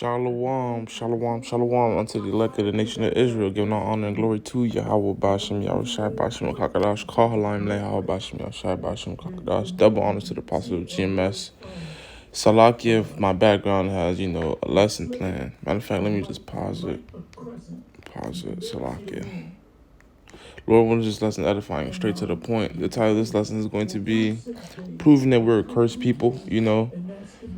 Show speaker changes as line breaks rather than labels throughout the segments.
Shalom, shalom, shalom unto the elect of the nation of Israel, giving all honor and glory to Yahweh Bashem, Yahweh Shai Bashem, Kakadash, Kahalim, Leha Bashem, Yahweh Shai Bashem, Kakadash. Double honor to the apostle of GMS. Salakia, my background has, a lesson plan. Matter of fact, let me just pause it. Salakia. Lord, what is this lesson edifying? Straight to the point. The title of this lesson is going to be proving that we're a cursed people,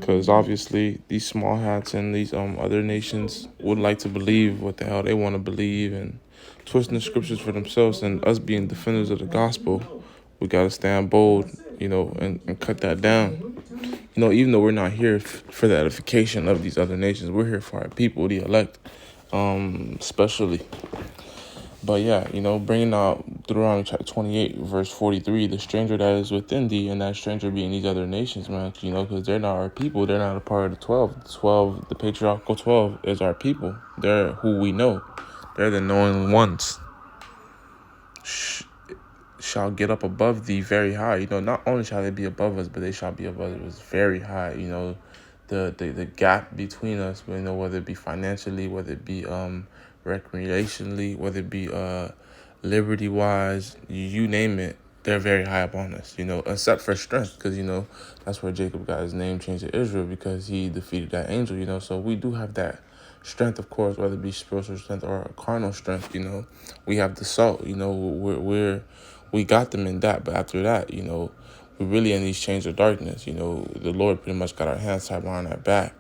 because obviously these small hats and these other nations would like to believe what the hell they want to believe and twisting the scriptures for themselves. And us being defenders of the gospel, we got to stand bold, and cut that down. Even though we're not here for the edification of these other nations, we're here for our people, the elect, especially. But yeah, bringing out Deuteronomy chapter 28, verse 43, the stranger that is within thee, and that stranger being these other nations, man, because they're not our people. They're not a part of the 12. The patriarchal 12 is our people. They're who we know. They're the knowing ones. Shall get up above thee very high. Not only shall they be above us, but they shall be above us very high. The gap between us, whether it be financially, whether it be recreationally, whether it be liberty wise, you name it, they're very high upon us, except for strength, because that's where Jacob got his name changed to Israel, because he defeated that angel. So we do have that strength, of course, whether it be spiritual strength or carnal strength. We have the salt. We got them in that, but after that, we really in these chains of darkness. The Lord pretty much got our hands tied behind our back,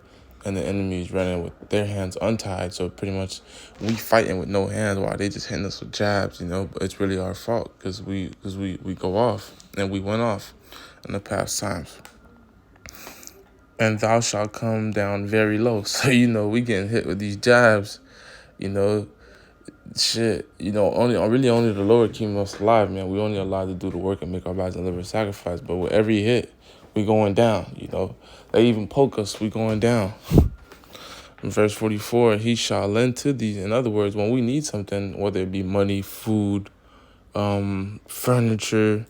and the enemy is running with their hands untied. So pretty much we fighting with no hands while they just hitting us with jabs, but it's really our fault because we go off, and we went off in the past times. And thou shalt come down very low. So, we getting hit with these jabs, shit, only the Lord keeping us alive, man. We only allowed to do the work and make our bodies and live a sacrifice. But with every hit, we going down, They even poke us, we going down. In verse 44, he shall lend to thee. In other words, when we need something, whether it be money, food, furniture,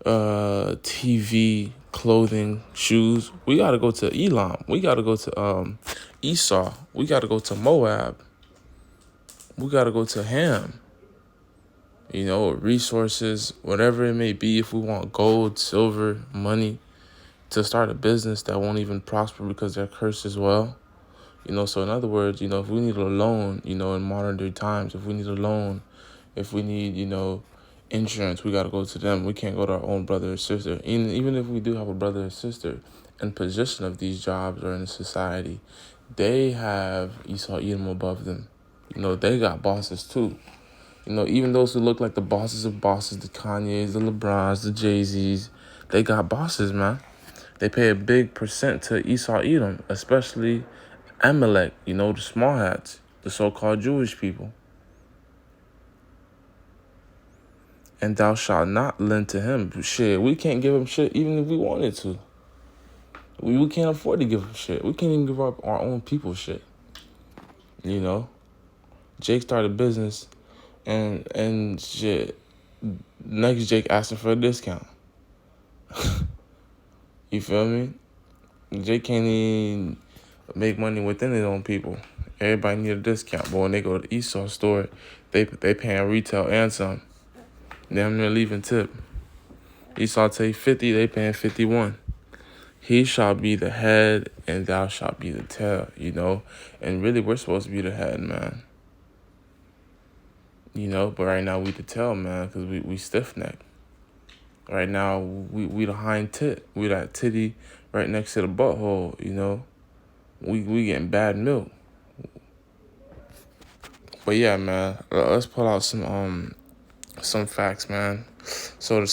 TV, clothing, shoes, we got to go to Elam. We got to go to Esau. We got to go to Moab. We got to go to Ham. Resources, whatever it may be. If we want gold, silver, money to start a business that won't even prosper because they're cursed as well. So in other words, if we need a loan, in modern day times, if we need a loan, if we need, insurance, we got to go to them. We can't go to our own brother or sister. Even if we do have a brother or sister in position of these jobs or in society, they have Esau Edom above them. They got bosses too. Even those who look like the bosses of bosses, the Kanyes, the LeBrons, the Jay-Z's, they got bosses, man. They pay a big percent to Esau Edom, especially Amalek, the small hats, the so-called Jewish people. And thou shalt not lend to him. Shit, we can't give him shit even if we wanted to. We can't afford to give him shit. We can't even give up our own people shit. Jake started a business and shit. Next Jake asking for a discount. You feel me? Jake can't even make money within his own people. Everybody need a discount. But when they go to the Esau store, they paying retail and some. Damn near leaving tip. Esau take 50, they paying 51. He shall be the head and thou shalt be the tail, And really we're supposed to be the head, man. But right now we the tail, man, because we stiff-necked. Right now we the hind tit. We that titty right next to the butthole, We getting bad milk. But yeah, man, let's pull out some facts, man. So the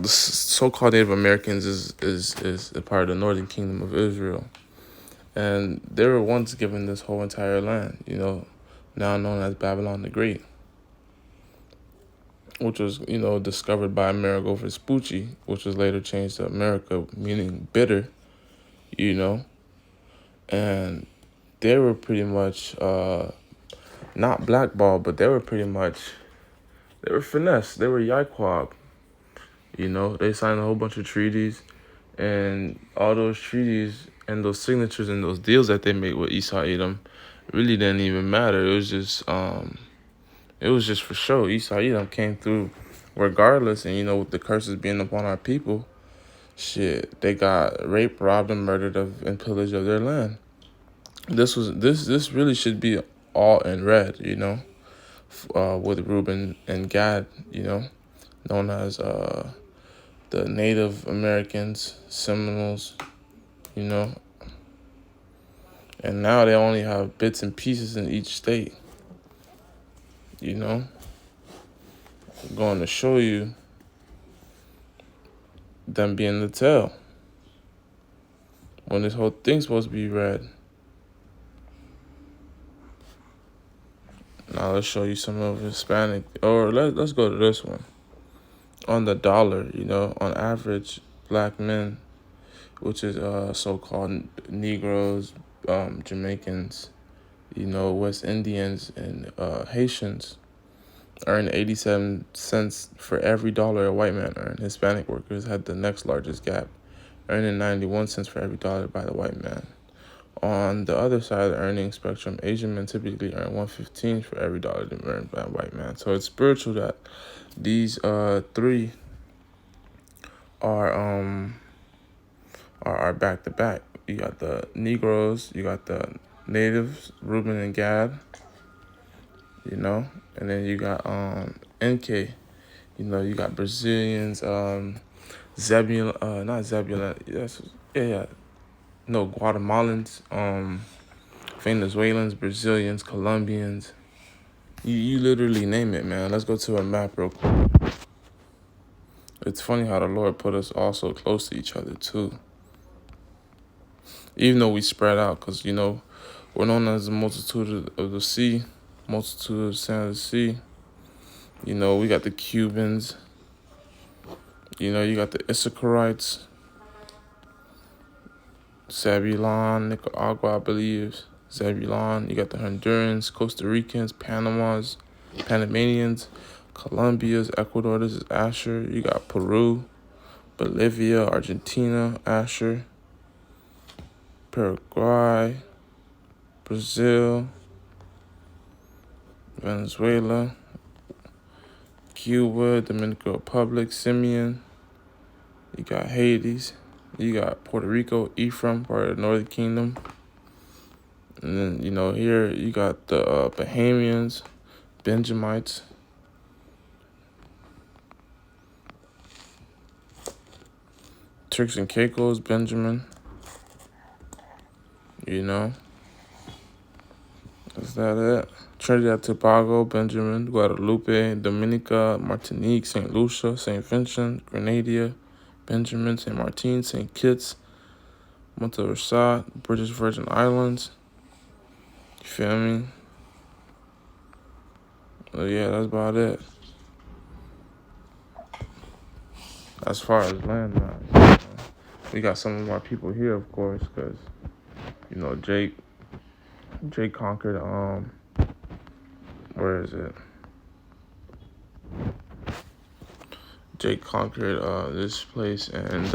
so-called Native Americans is a part of the Northern Kingdom of Israel, and they were once given this whole entire land, now known as Babylon the Great, which was discovered by Amerigo Vespucci, which was later changed to America, meaning bitter, and they were pretty much not blackballed, but they were finessed. They were Yaquab. They signed a whole bunch of treaties, and all those treaties And those signatures and those deals that they made with Esau Edom really didn't even matter. It was just for show. Esau Edom came through regardless, and with the curses being upon our people, shit, they got raped, robbed, and murdered and pillaged of their land. This really should be all in red, with Reuben and Gad, known as the Native Americans, Seminoles, you know, and now they only have bits and pieces in each state, going to show you them being the tail when this whole thing's supposed to be red. Now let's show you some of Hispanic, or let's go to this one. On the dollar, on average, black men, which is so-called Negroes, Jamaicans, West Indians, and Haitians, earn 87 cents for every dollar a white man earned. Hispanic workers had the next largest gap, earning 91 cents for every dollar by the white man. On the other side of the earning spectrum, Asian men typically earn 115 for every dollar earned by a white man. So it's spiritual that these three are back to back. You got the Negroes, you got the natives, Reuben and Gad, and then you got NK, you got Brazilians, Zebulon, not Zebulon, Guatemalans, Venezuelans, Brazilians, Colombians. You literally name it, man. Let's go to a map real quick. It's funny how the Lord put us all so close to each other, too. Even though we spread out, because, we're known as the multitude of the sea, multitude of the sand of the sea. We got the Cubans. You got the Issacharites. Zebulon, Nicaragua, I believe. Zebulon. You got the Hondurans, Costa Ricans, Panamanians, Colombians, Ecuador. This is Asher. You got Peru, Bolivia, Argentina, Asher, Paraguay, Brazil, Venezuela, Cuba, Dominican Republic, Simeon. You got Haiti. You got Puerto Rico, Ephraim, part of the Northern Kingdom. And then, here you got the Bahamians, Benjamites. Turks and Caicos, Benjamin. Is that it? Trinidad, Tobago, Benjamin, Guadalupe, Dominica, Martinique, St. Lucia, St. Vincent, Grenada, Benjamin, St. Martin, St. Kitts, Montserrat, British Virgin Islands. You feel me? Well, yeah, that's about it. As far as land mass, we got some of our people here, of course, because, Jake conquered, where is it? Jake conquered this place, and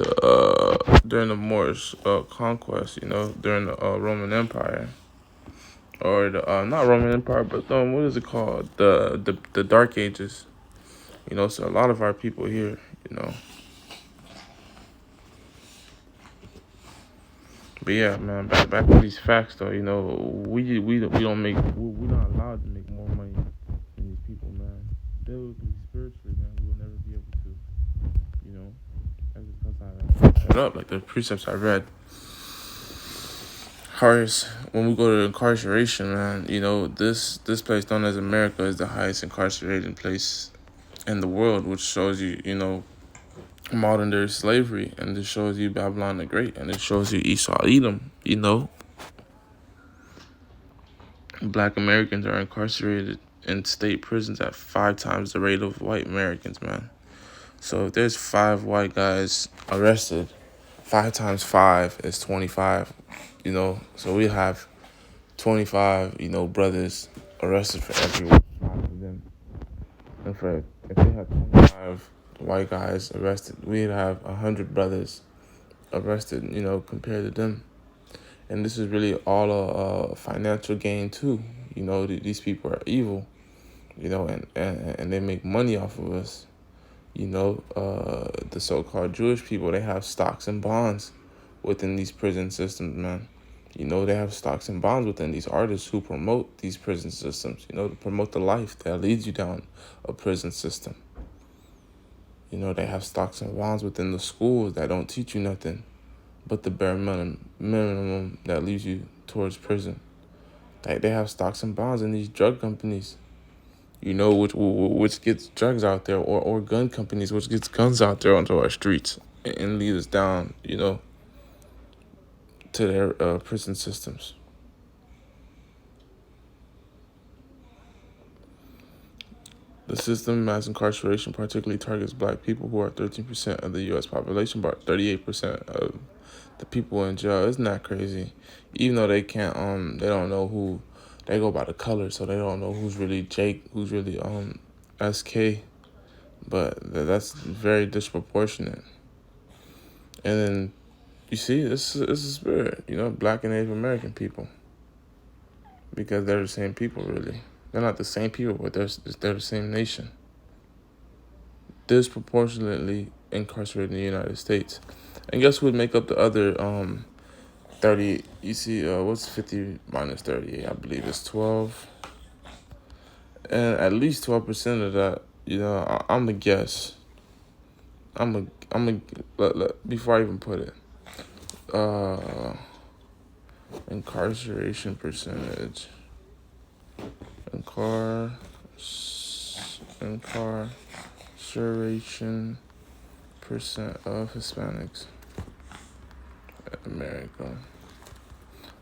during the Moorish conquest, during the Roman Empire, or the not Roman Empire, but what is it called? The Dark Ages. So a lot of our people here, But yeah, man, back to these facts though. We don't make, we're not allowed to make more money than these people, man. Biblically, spiritually, man, we will never be able to. That's just because I shut up, like the precepts I read. Harris, when we go to incarceration, man, this place known as America is the highest incarcerated place in the world, which shows you, modern day slavery, and this shows you Babylon the Great, and it shows you Esau Edom. Black Americans are incarcerated in state prisons at 5 times the rate of white Americans, man. So if there's 5 white guys arrested, 5 times 5 is 25. So we have 25, brothers arrested for every one of them. And if they had 25 white guys arrested, we'd have 100 brothers arrested, compared to them. And this is really all a financial gain too. You know, these people are evil, you know, and they make money off of us. You know, the so-called Jewish people, they have stocks and bonds within these prison systems, man. You know, they have stocks and bonds within these artists who promote these prison systems, you know, to promote the life that leads you down a prison system. You know, they have stocks and bonds within the schools that don't teach you nothing but the bare minimum that leads you towards prison. Like, they have stocks and bonds in these drug companies, you know, which gets drugs out there, or gun companies, which gets guns out there onto our streets and lead us down, you know, to their prison systems. The system mass incarceration particularly targets black people, who are 13% of the U.S. population, but 38% of the people in jail. Isn't that crazy? Even though they can't, they don't know who, they go by the color, so they don't know who's really Jake, who's really SK. But that's very disproportionate. And then you see, this is a spirit, you know, black and Native American people, because they're the same people, really. They're not the same people, but they're the same nation. Disproportionately incarcerated in the United States. And guess who would make up the other 30? You see, what's 50 minus 38? I believe it's 12. And at least 12% of that, you know, I'm a guess. Before I even put it, incarceration percentage. Incarceration percent of Hispanics in America.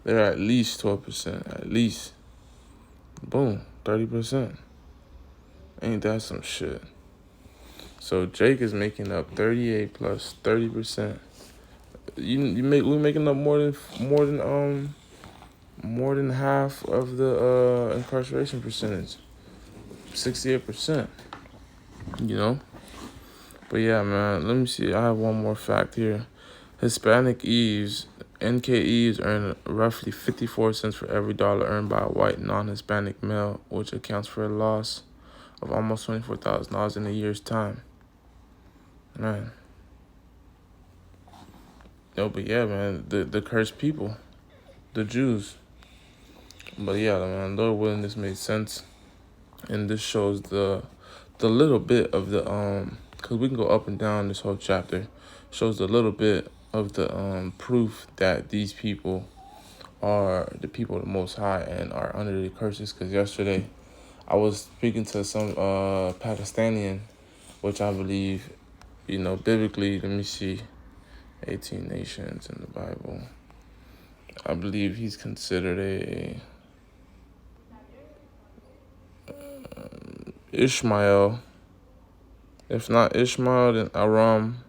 They're at least 12%. At least. Boom. 30%. Ain't that some shit? So Jake is making up 38 plus 30%. We're making up more than half of the incarceration percentage. 68%. You know? But yeah, man, let me see. I have one more fact here. Hispanic Eves, NKEs earn roughly 54 cents for every dollar earned by a white non-Hispanic male, which accounts for a loss of almost $24,000 in a year's time. Man. No, but yeah, man, the cursed people, the Jews. But yeah, man, Lord willing, this made sense. And this shows the little bit of the, because we can go up and down this whole chapter, shows a little bit of the proof that these people are the people of the Most High and are under the curses. Because yesterday I was speaking to some Pakistani, which I believe, you know, biblically, let me see, 18 nations in the Bible. I believe he's considered a Ishmael. If not Ishmael, then Aram,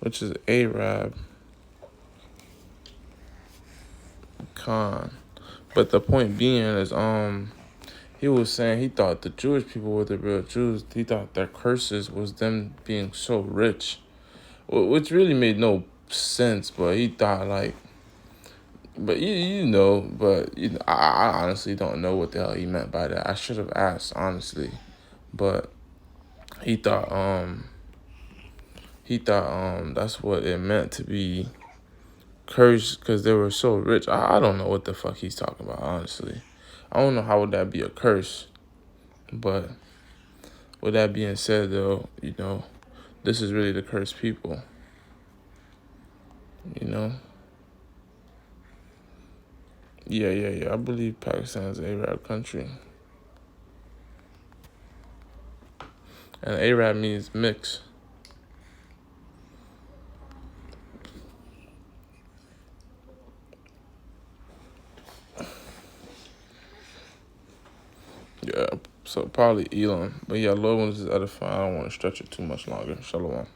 which is Arab. Khan. But the point being is, he was saying he thought the Jewish people were the real Jews. He thought their curses was them being so rich, which really made no sense. But he thought like, but you know, but you know, I honestly don't know what the hell he meant by that. I should have asked, honestly, but he thought that's what it meant to be cursed, because they were so rich. I don't know what the fuck he's talking about, honestly. I don't know how would that be a curse. But with that being said, though, you know, this is really the cursed people. You know? Yeah. I believe Pakistan is an Arab country. And Arab means mix. Yeah, so probably Elon. But yeah, Lord, when this is edifying, I don't want to stretch it too much longer. Shalom.